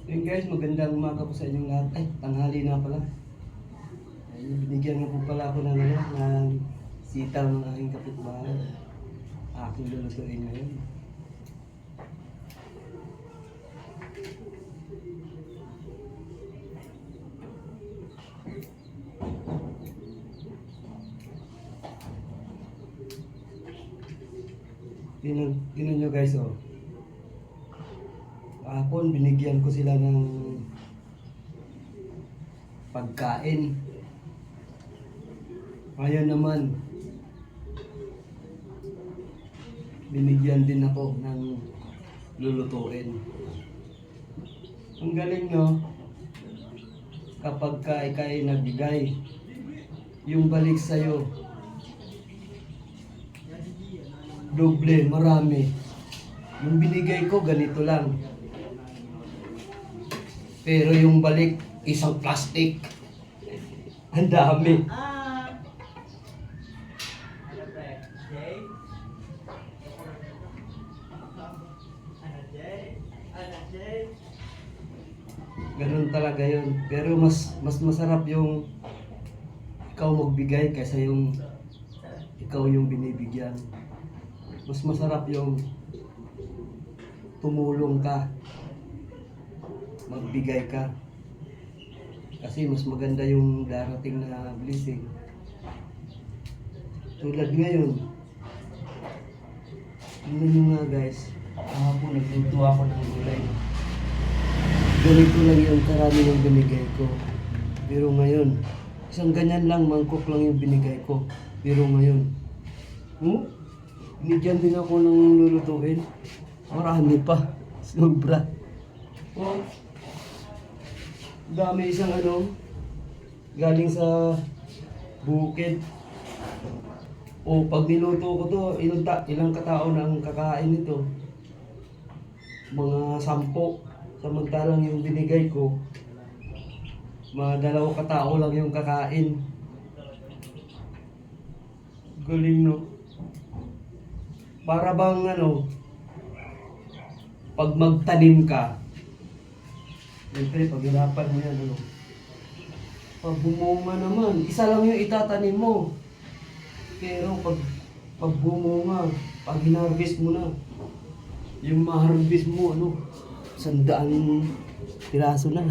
Yun guys, magandang umaga po sa inyong lahat. Ay, tanghali na pala. Ay, binigyan nga po pala ako ng sitaw ng aking kapitbahay. Aking lulutuin ngayon. Tinan nyo guys, oh. Kahapon, binigyan ko sila ng pagkain. Ngayon naman, binigyan din ako ng lulutuin. Ang galing, no? Kapag ikaw ay nagbigay, yung balik sa'yo, doble, marami. Yung binigay ko, ganito lang. Pero yung balik, isang plastic. Ang dami. Ganun talaga yun. Pero mas masarap yung ikaw magbigay kaysa yung ikaw yung binibigyan. Mas masarap yung tumulong ka, magbigay ka. Kasi mas maganda yung darating na blessing. Tulad ngayon, tingnan nyo nga guys, kahapon nagluto ako ng gulay. Ganito lang yung karami yung binigay ko. Pero ngayon, isang ganyan lang, mangkok lang yung binigay ko. Pero ngayon, binigyan din ako ng lulutuin. Marami pa. Sobra. Oh, dami isang galing sa bukid. O pag niluto ko to, ilang katao na ang kakain nito? Mga 10. Samantalang yung binigay ko, mga 2 katao lang yung kakain. Galing, no? Para bang pag magtanim ka, siyempre paghirapan mo yan, pag bumunga naman, isa lang yung itatanim mo. Pero pag bumunga, pag hinarvest mo na, yung ma-harvest mo, 100 piraso na.